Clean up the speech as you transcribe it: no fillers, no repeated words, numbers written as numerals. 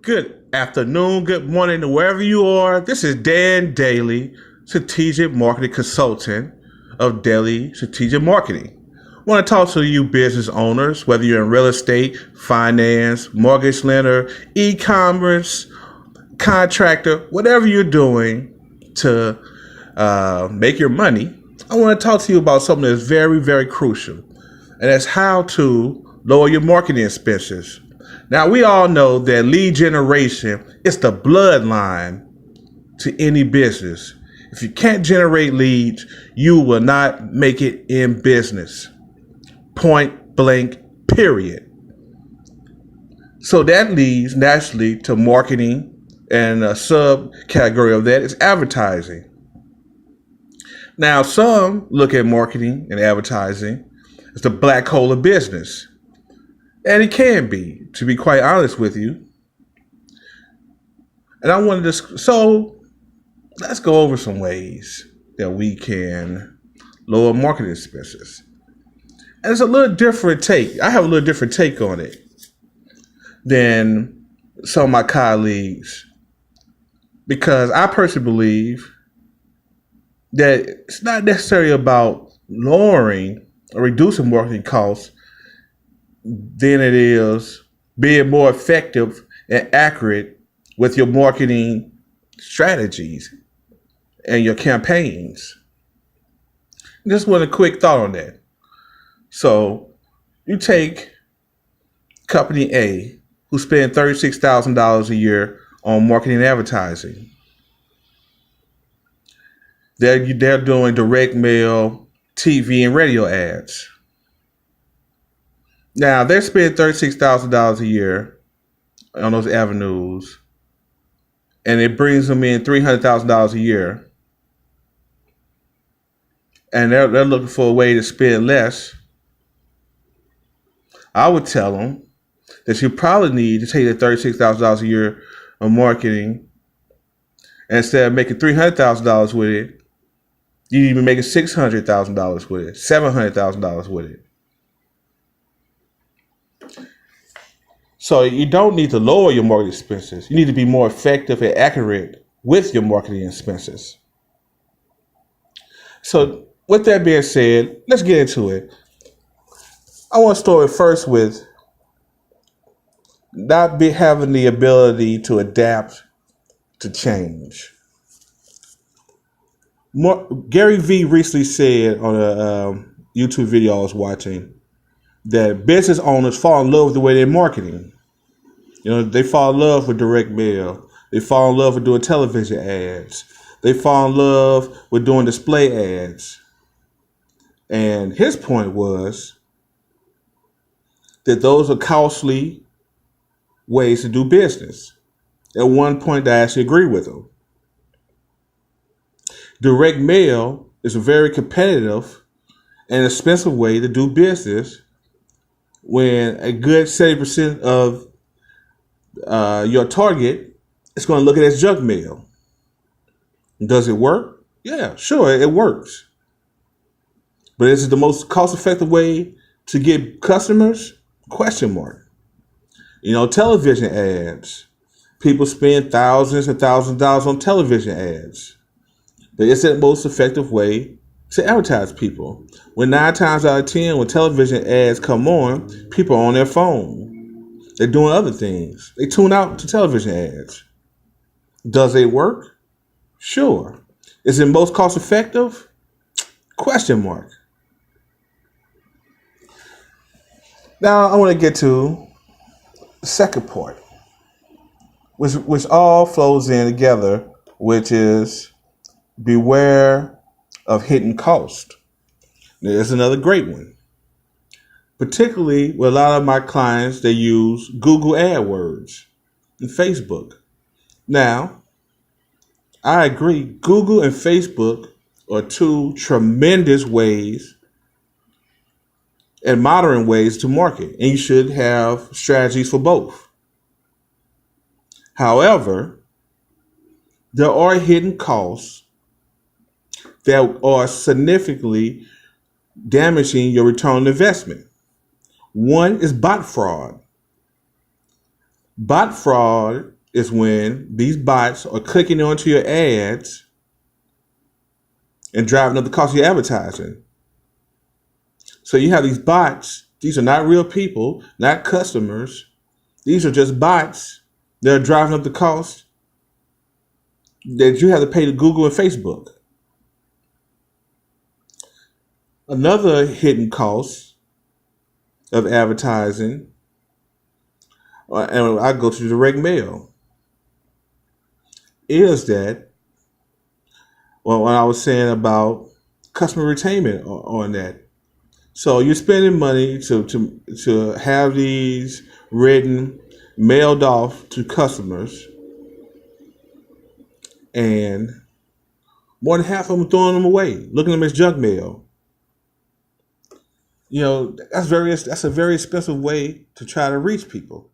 Good afternoon, good morning to wherever you are. This is Dan Daly, Strategic Marketing Consultant of Daily Strategic Marketing. I want to talk to you business owners, whether you're in real estate, finance, mortgage lender, e-commerce, contractor, whatever you're doing to make your money. I want to talk to you about something that's very, very crucial, and that's how to lower your marketing expenses. Now, we all know that lead generation is the bloodline to any business. If you can't generate leads, you will not make it in business. Point blank, period. So that leads naturally to marketing, and a subcategory of that is advertising. Now, some look at marketing and advertising as the black hole of business. And it can be, to be quite honest with you. And I wanted to, so let's go over some ways that we can lower marketing expenses. And it's a little different take. I have a little different take on it than some of my colleagues, because I personally believe that it's not necessarily about lowering or reducing marketing costs than it is being more effective and accurate with your marketing strategies and your campaigns. Just want a quick thought on that. So you take company A, who spend $36,000 a year on marketing and advertising. They're doing direct mail, TV, and radio ads. Now, they're spending $36,000 a year on those avenues, and it brings them in $300,000 a year. And they're looking for a way to spend less. I would tell them that you probably need to take the $36,000 a year on marketing, and instead of making $300,000 with it, you need to be making $600,000 with it, $700,000 with it. So you don't need to lower your marketing expenses. You need to be more effective and accurate with your marketing expenses. So with that being said, let's get into it. I want to start first with not having the ability to adapt to change. Gary Vee recently said on a YouTube video I was watching that business owners fall in love with the way they're marketing. You know, they fall in love with direct mail. They fall in love with doing television ads. They fall in love with doing display ads. And his point was that those are costly ways to do business. At one point, I actually agree with him. Direct mail is a very competitive and expensive way to do business when a good 70% of your target is going to look at it as junk mail. Does it work? Yeah, sure, it works. But is it the most cost-effective way to get customers? Question mark. You know, television ads. People spend thousands and thousands of dollars on television ads. But it's the most effective way to advertise people. When 9 times out of 10, when television ads come on, people are on their phone. They're doing other things. They tune out to television ads. Does it work? Sure. Is it most cost effective? Question mark. Now I want to get to the second part, which all flows in together, which is beware of hidden cost. There's another great one. Particularly with a lot of my clients, they use Google AdWords and Facebook. Now, I agree, Google and Facebook are two tremendous ways and modern ways to market, and you should have strategies for both. However, there are hidden costs that are significantly damaging your return on investment. One is bot fraud. Bot fraud is when these bots are clicking onto your ads and driving up the cost of your advertising. So you have these bots. These are not real people, not customers. These are just bots that are driving up the cost that you have to pay to Google and Facebook. Another hidden cost of advertising, and I go to direct mail, is that, well, what I was saying about customer retainment on that. So you're spending money to have these written, mailed off to customers, and more than half of them throwing them away, looking at them as junk mail. That's a very expensive way to try to reach people.